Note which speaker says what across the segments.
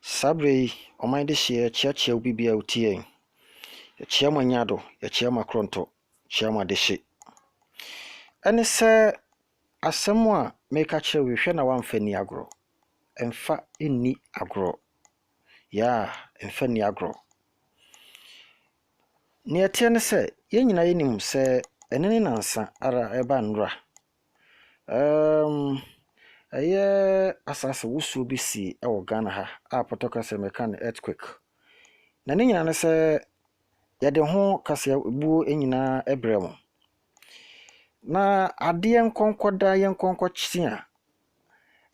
Speaker 1: Sabre, o mind de share, chia bibi outie. Chia manyado, chia macronto, chia madeshe. Ene se asemwa make a che we hwe na wamfa ni agro. Emfa enni agro. Ya, emfa ni agro. Ne etie ne se, ye nyina yenim se enene nansa ara eba nra. Aye asase wusu bi si e wo Ghana ha a potoka se meka ne earthquake. Na ne nyina ne se yade ho kase bu enyina ebrem. Na ade enkonkoda yenkonkokyesia.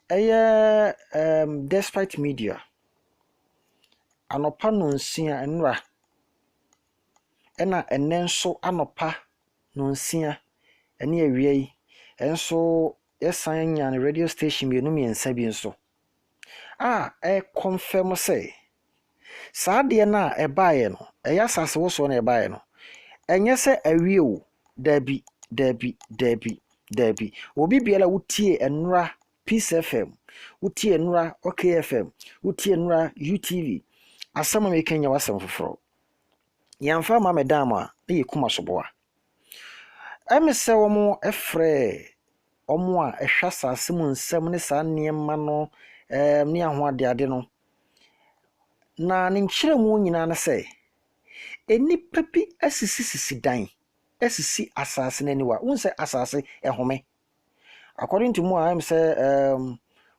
Speaker 1: Aye despite media anopa no nsia enra ena enenso anopa no nsia ene awie enso yesan nya ne radio station bi no miensa bi nso confirm say saade na ebaye no eya sase wo so na ebaye no enye se awie o dabi obi biela wutie enra Peace FM wutie enra OK FM wutie enra UTV asama me kenya wasam foforo yamfa ma medam a e kuma soboa emse wo mo efre omo a ehwa sase mu nsem ne sa niema no ne ahoade no na ne nkyeremu nyina na se enipa bi asisi dan asisi asase naniwa unse asase ehome according to mo am say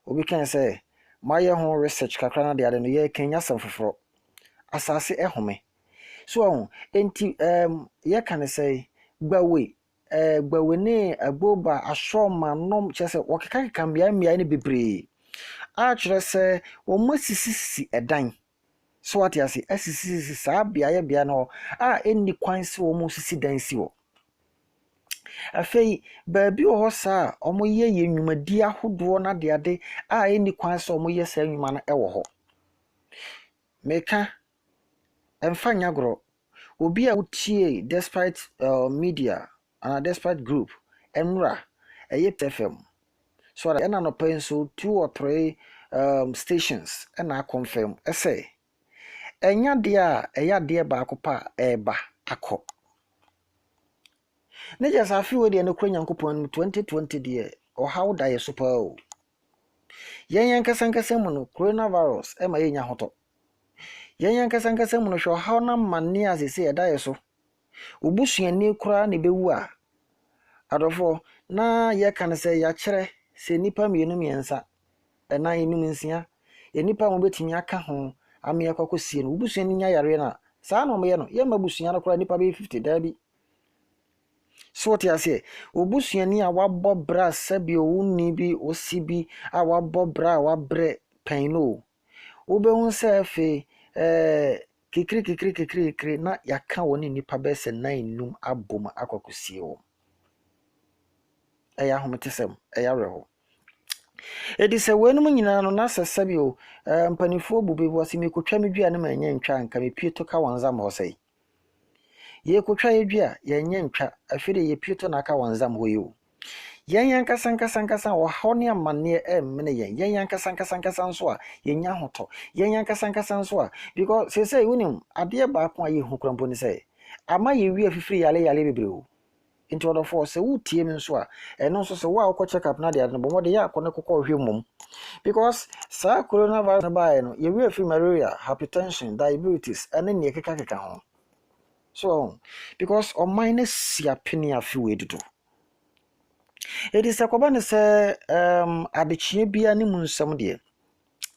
Speaker 1: obi can say my ho research kakra na de no ye kenya sam foforo asase ehome so enti ye can say gbawe ne agboba ashoma nom chese wokeka kambia mia ne bebre a kire se wo masisi edan so what you say asisi sa bia ye bia no enni kwan se wo mo sisi dan si wo afei baabi wo sa omo ye nnwumadi ahodo na de ade enni kwan se omo ye sa nnwuma na ewo ho meka emfanya gro obi a utie despite media and despite group enra FM so that ena no pen so 2 or 3 stations ena confirm say enya de eya de ba akopa eba akọ ne just afi we de no kwanyankopon 2020 de o how da ye super o yen kasankasa mu no coronavirus ema yenya hoto yen kasankasa mu no hwo how na manne asese eda ye so obusuani kura ne bewu a adofo na ye kan se ya kire se nipa mienu miensa ena enum nsia ye nipa mo betimi aka ho ame yakwakosie no obusuani nya yare na saa no me no ye mabusuani no kura nipa be 50 dabi so what you say obusuani a wabọ bra sabi owuni bi osibi a wabọ bra wabre paino obehun se fe kikri na yaka woni nipa be se 9 num aboma akwakosie wo eya hometesem eya reho edise wenum nyina no na sasabi o mpanifo bube wasi mekotwa medua ne manye ntwa nka mepieto ka wanza ma osei ye kotwa edua ye nye ntwa afire ye pieto na aka wanzam hoyo yen kasankasa wo hone amane emne yen kasankasa nso a yenya hoto yen kasankasa nso a because say unim ade ba ko aye hu krampo ni say ama ye wi afifiri yale bebre o into order for say wutie mi nso a eno nso so wa ko check up na de no bo de ya akone kokọ hwe mum because sa coronavirus ba no ye wi afifiri malaria hypertension diabetes ene ne keka ho. So, because on minus siapini afi wedudu. It is a kobane say adechie bia ni munsam de.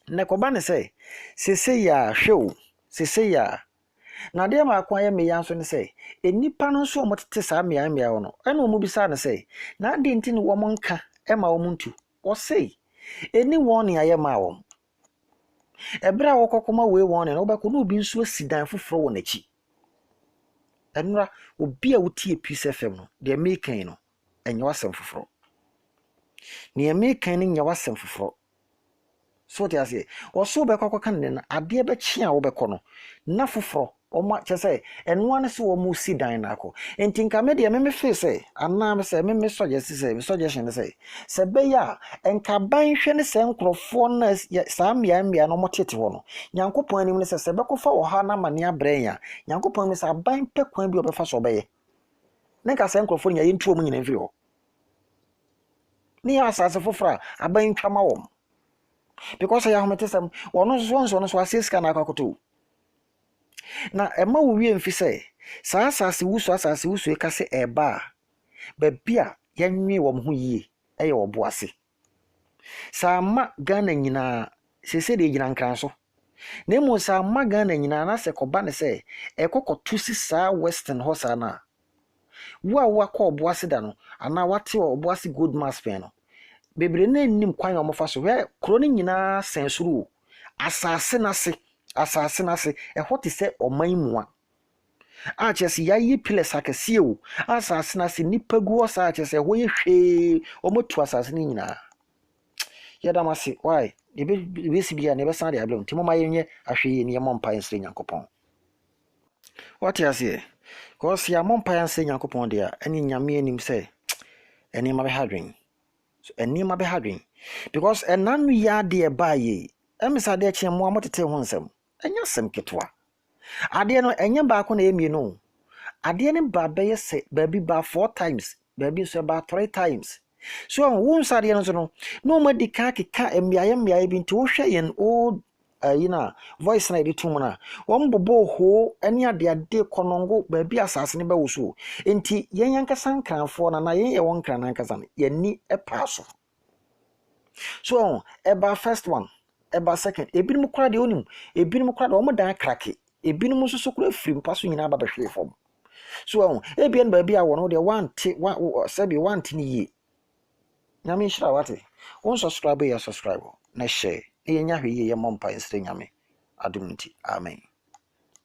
Speaker 1: Na kobane say sese ya hwew, sese ya. Na de ma akwan ya me yanso ne say enipa no so omotete sa mea no. Ena omu bisa ne say na de nti ni wo monka e ma wo muntu. O say eni warning aye ma wo. Ebra wo kokoma we warning obekọ no obi nso asidan foforo wo nachi. Enra obi a wutie Peace FM no de mekan no enye wasem foforo ne mekan no nye wasem foforo so te ase wo so be kokọ kan ne na ade be chia wo be kọ no na foforo Oma chese enwa ne se wo mu si dan na ko enti nka me de me feel say ana me say me suggest say suggestion say be ya enka ban hwe ne se nkrofo na sa mmia no motete ho no nyankopon anim ne se be kofa wo ha na mane abranya nyankopon me say ban pe kwan bi obefa so be ye ne nka se nkrofo nya ye ntuo mu nyina mfiri ho ni asase fofora aban twama wo because ya homete sam wono so aseska na akwakoto na ema wo wie mfi se saa asase wusu e kase eba ba bia yanwe wo ho yie eye wo ase saa ma Ghana nyina sese de gyina nkran so na emu saa ma Ghana nyina na se koba ne se ekokotu si saa western ho saa na wo akọ obo ase da no ana wate obo ase good mass pen no bebre na nim kwan o mofa so we kro ne nyina sensuru asase na se ehoti se oman mua a chese yayi piles akese o asase na se nipa gu osa chese ho ye hwe o motu asase ni nyina yada mase why be si bia ne be san de ablem timo ma yenye ahwe ne mompa ensre nyankopon what you say cause ya mompa ensre nyankopon de a eni nyame anim se eni ma be hadwen so eni ma be hadwen because enanu ya de ba ye emisa de che mo amotete ho nsem enya sem ketwa ade no enye ba ko na emi no ade ne ba be yese baby ba 4 times baby so ba 3 times so won sade no so no ma di ka emiaye bi nti wo hwe yen o voice na editu mu na won bobo ho ene ade konongo baby asase ne ba wo so enti yen yankasa nkranfo na yen ye won nkran nankasa yen epa so eba first one eba second ebinim kura de onim ebinim kura de omo dan krake ebinim so kura firi mpaso nyina ba behwe fom so ebien ba bia wo no de sabi want ni yi nyame shira wate won subscribe ya subscribe na share enya hwe ye mompa instre nyame adum nti amen.